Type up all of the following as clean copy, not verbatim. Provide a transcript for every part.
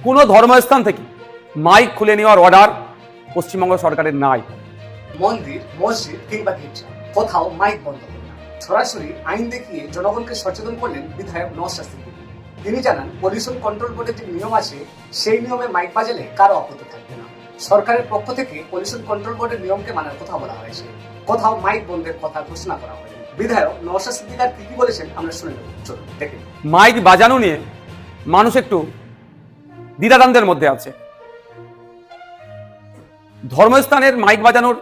কোনো ধর্মস্থান থেকে মাইক খুলে নেওয়ার অর্ডার পশ্চিমবঙ্গ সরকারের নাই। মন্দির, মসজিদ কিংবা গির্জা কোথাও মাইক বন্ধ করবে না। সরাসরি আইন দেখিয়ে জনগণকে সচেতন করলেন বিধায়ক নওশাদ সিদ্দিকী। তিনি জানান, পলিউশন কন্ট্রোল বোর্ডের যে নিয়ম আছে সেই নিয়মে মাইক বাজালে কারো আপত্তি থাকবে না। সরকারের পক্ষ থেকে পলিউশন কন্ট্রোল বোর্ডের নিয়মকে মানার কথা বলা হয়েছে, কোথাও মাইক বন্ধের কথা ঘোষণা করা হয়নি। বিধায়ক নওশাদ সিদ্দিকী কি বলেছেন আমরা শুনে নেব, চলুন দেখে নিই। মাইক বাজানো নিয়ে মানুষ একটু দ্বিধাদ্বন্দ্বের মধ্যে আছে। ধর্মস্থানের মাইক বাজানোর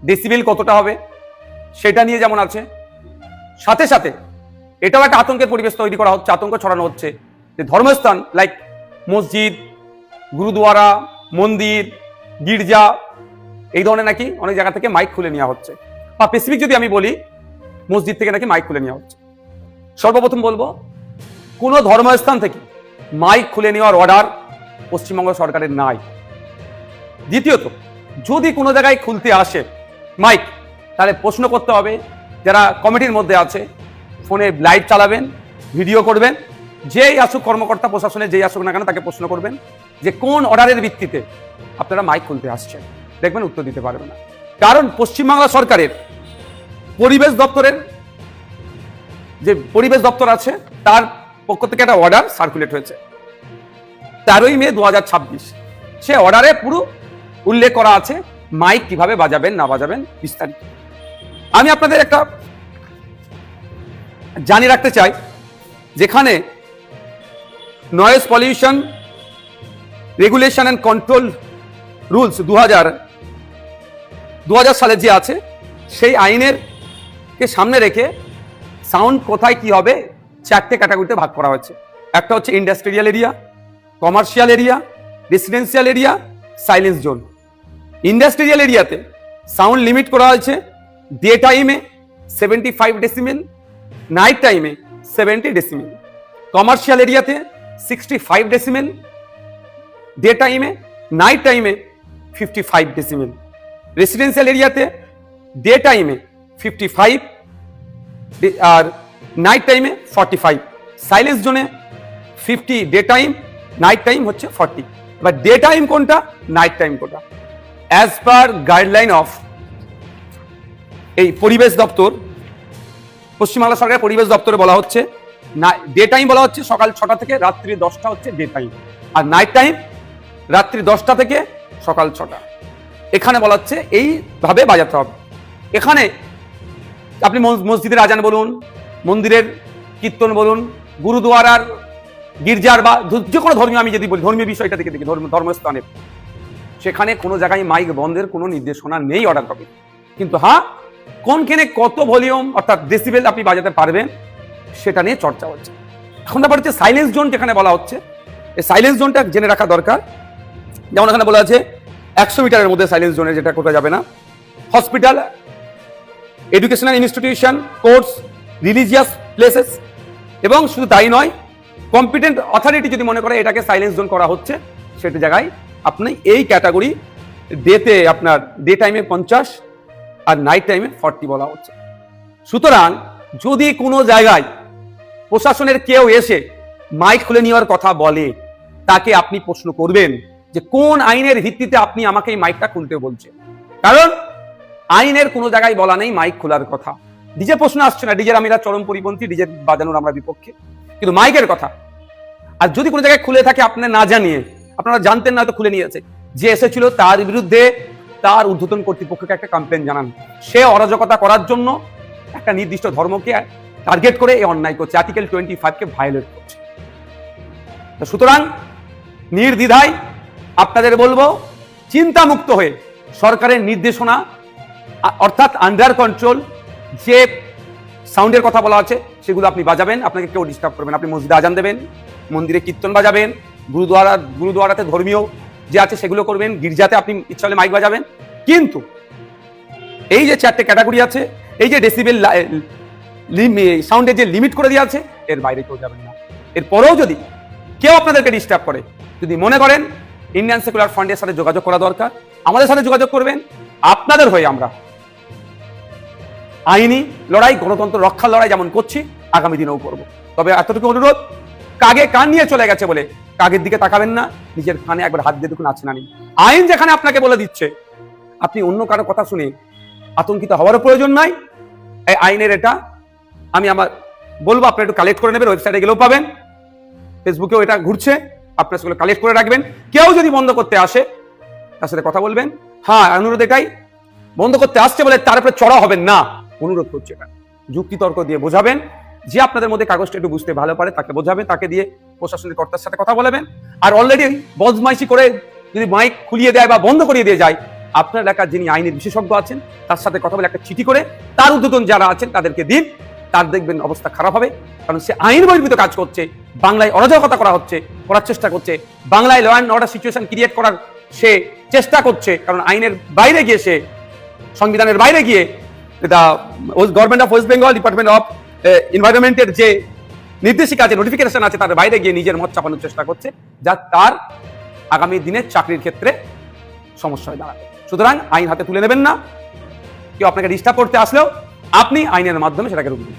ডেসিবেল কতটা হবে সেটা নিয়ে যেমন আছে, সাথে সাথে এটাও একটা আতঙ্কের পরিবেশ তৈরি করা হচ্ছে, আতঙ্ক ছড়ানো হচ্ছে যে ধর্মস্থান লাইক মসজিদ, গুরুদুয়ারা, মন্দির, গির্জা এই ধরনের নাকি অনেক জায়গা থেকে মাইক খুলে নেওয়া হচ্ছে, বা স্পেসিফিক যদি আমি বলি মসজিদ থেকে নাকি মাইক খুলে নেওয়া হচ্ছে। সর্বপ্রথম বলবো, কোনো ধর্মস্থান থেকে মাইক খুলে নেওয়ার অর্ডার পশ্চিমবঙ্গ সরকারের নাই। দ্বিতীয়ত, যদি কোনো জায়গায় খুলতে আসে মাইক, তাহলে প্রশ্ন করতে হবে যারা কমিটির মধ্যে আছে, ফোনে লাইভ চালাবেন, ভিডিও করবেন, যেই আসুক কর্মকর্তা প্রশাসনে যেই আসুক না কেন তাকে প্রশ্ন করবেন যে কোন অর্ডারের ভিত্তিতে আপনারা মাইক খুলতে আসছেন। দেখবেন উত্তর দিতে পারবে না, কারণ পশ্চিমবাংলা সরকারের পরিবেশ দপ্তরের যে পরিবেশ দপ্তর আছে তার পক্ষ থেকে একটা অর্ডার সার্কুলেট হয়েছে 13ই মে 2026। সে অর্ডারে পুরো উল্লেখ করা আছে মাইক কিভাবে বাজাবেন না বাজাবেন বিস্তারিত। আমি আপনাদের একটা জানিয়ে রাখতে চাই, যেখানে noise pollution regulation and control rules 2000 সালে যে আছে সেই আইনের কে সামনে রেখে সাউন্ড কোথায় কি হবে 4টে ক্যাটাগরিতে ভাগ করা হয়েছে। একটা হচ্ছে industrial area, commercial area, residential area, silence zone. Industrial এরিয়াতে সাউন্ড লিমিট করা হয়েছে ডে টাইমে 75 ডেসিমেল, নাইট টাইমে 70 ডেসিমেল। কমার্শিয়াল এরিয়াতে 65 ডেসিমেল, ডে টাইমে, নাইট টাইমে 55 ডেসিমেল। রেসিডেন্সিয়াল এরিয়াতে ডে টাইমে 55 আর নাইট টাইমে 45। সাইলেন্স জোনে 50 ডে টাইম, নাইট টাইম হচ্ছে 40। এবার ডে টাইম কোনটা, নাইট টাইম কোনটা, অ্যাজ পার গাইডলাইন অফ এই পরিবেশ দপ্তর, পশ্চিমবাংলা সরকারের পরিবেশ দপ্তরে বলা হচ্ছে ডে টাইম বলা হচ্ছে সকাল 6টা থেকে রাত্রি 10টা হচ্ছে ডে টাইম, আর নাইট টাইম রাত্রি 10টা থেকে সকাল 6টা। এখানে বলা হচ্ছে এইভাবে বাজাতে হবে। এখানে আপনি মসজিদের আজান বলুন, মন্দিরের কীর্তন বলুন, গুরুদুয়ারার, গির্জার বা যে কোনো ধর্মীয়, আমি যদি বলি ধর্মীয় বিষয়টা থেকে দেখি ধর্মস্থানের, সেখানে কোনো জায়গায় মাইক বন্ধের কোনো নির্দেশনা নেই অর্ডার কপি। কিন্তু হ্যাঁ, কোনখানে কত ভলিউম অর্থাৎ ডেসিবেল আপনি বাজাতে পারবেন সেটা নিয়ে চর্চা হচ্ছে। এখন ব্যাপার হচ্ছে সাইলেন্স জোন যেখানে বলা হচ্ছে, এই সাইলেন্স জোনটা জেনে রাখা দরকার। যেমন এখানে বলা আছে 100 মিটারের মধ্যে সাইলেন্স জোনে যেটা কোথাও যাবে না, hospital, educational institution, courts, religious places, এবং শুধু তাই নয়, কম্পিটেন্ট অথরিটি যদি মনে করে এটাকে সাইলেন্স জোন করা হচ্ছে, সেটা জায়গায় আপনি এই ক্যাটাগরি ডেতে আপনার ডে টাইমে 50 আর নাইট টাইমে 40 বলা হচ্ছে। সুতরাং যদি কোনো জায়গায় প্রশাসনের কেউ এসে মাইক খুলে নেওয়ার কথা বলে, তাকে আপনি প্রশ্ন করবেন যে কোন আইনের ভিত্তিতে আপনি আমাকে এই মাইকটা খুলতে বলছেন। কারণ আইনের কোনো জায়গায় বলা নেই মাইক খোলার কথা। ডিজে প্রশ্ন আসছে না, ডিজের আমি চরম পরিপন্থী, ডিজে বাজানোর আমরা বিপক্ষে, কিন্তু মাইকের কথা। আর যদি কোনো জায়গায় খুলে থাকে আপনার না জানিয়ে, আপনারা জানতেন না হয়তো খুলে নিয়েছে, যে এসেছিল তার বিরুদ্ধে তার ঊর্ধ্বতন কর্তৃপক্ষকে একটা কমপ্লেন জানান। সে অরাজকতা করার জন্য একটা নির্দিষ্ট ধর্মকে টার্গেট করে এই অন্যায় করছে, আর্টিকেল 25 ভায়োলেট করছে। সুতরাং নির্দ্বিধায় আপনাদের বলবো, চিন্তামুক্ত হয়ে সরকারের নির্দেশনা অর্থাৎ আন্ডার কন্ট্রোল যে সাউন্ডের কথা বলা আছে সেগুলো আপনি বাজাবেন, আপনাকে কেউ ডিস্টার্ব করবেন। আপনি মসজিদে আজান দেবেন, মন্দিরে কীর্তন বাজাবেন, গুরুদুয়ারাতে ধর্মীয় যে আছে সেগুলো করবেন, গির্জাতে আপনি ইচ্ছা হলে মাইক বাজাবেন। কিন্তু এই যে 4টে ক্যাটাগরি আছে, এই যে ডেসিবেল সাউন্ডের যে লিমিট করে দেওয়া আছে, এর বাইরে কেউ যাবেন না। এরপরেও যদি কেউ আপনাদেরকে ডিস্টার্ব করে, যদি মনে করেন ইন্ডিয়ান সেকুলার ফান্ডের সাথে যোগাযোগ করা দরকার, আমাদের সাথে যোগাযোগ করবেন। আপনাদের হয়ে আমরা আইনি লড়াই, গণতন্ত্র রক্ষার লড়াই যেমন করছি, আগামী দিনেও করব। তবে এতটুকু অনুরোধ, কাগে কান নিয়ে চলে গেছে বলে কাগের দিকে তাকাবেন না, নিজের কানে একবার হাত দিয়ে দেখুন আছে না নেই। আইন যেখানে আপনাকে বলে দিচ্ছে, আপনি অন্য কারো কথা শুনে আতঙ্কিত হওয়ারও প্রয়োজন নাই। এই আইনের এটা আমি আমার বলবো, আপনারা একটু কালেক্ট করে নেবেন, ওয়েবসাইটে গেলেও পাবেন, ফেসবুকেও এটা ঘুরছে, আপনারা সেগুলো কালেক্ট করে রাখবেন। কেউ যদি বন্ধ করতে আসে তার সাথে কথা বলবেন। হ্যাঁ, অনুরোধ এটাই, বন্ধ করতে আসছে বলে তার উপরে চড়া হবেন না, অনুরোধ করছে এটা। যুক্তি তর্ক দিয়ে বোঝাবেন, যে আপনাদের মধ্যে কাগজটা একটু বুঝতে ভালো পারে তাকে বোঝাবেন, তাকে দিয়ে প্রশাসনিক কর্তার সাথে কথা বলবেন। আর অলরেডি বদমাইশি করে যদি মাইক খুলিয়ে দেয় বা বন্ধ করিয়ে দিয়ে যায়, আপনার এলাকার যিনি আইনের বিশেষজ্ঞ আছেন তার সাথে কথা বলে একটা চিঠি করে তার ঊর্ধ্বতন যারা আছেন তাদেরকে দিন, তার দেখবেন অবস্থা খারাপ হবে। কারণ সে আইন বহির্ভূত কাজ করছে, বাংলায় অরাজকতা করার চেষ্টা করছে, বাংলায় law and order situation create করার সে চেষ্টা করছে। কারণ আইনের বাইরে গিয়ে সে, সংবিধানের বাইরে গিয়ে government of West Bengal, department of এনভায়রনমেন্টের যে নির্দেশিকা আছে, নোটিফিকেশন আছে, তার বাইরে গিয়ে নিজের মত চাপানোর চেষ্টা করছে, যা তার আগামী দিনে চাকরির ক্ষেত্রে সমস্যা হয়ে দাঁড়াবে। সুতরাং আইন হাতে তুলে নেবেন না। কেউ আপনাকে ডিস্টার্ব করতে আসলেও আপনি আইনের মাধ্যমে সেটাকে রুখে দিন।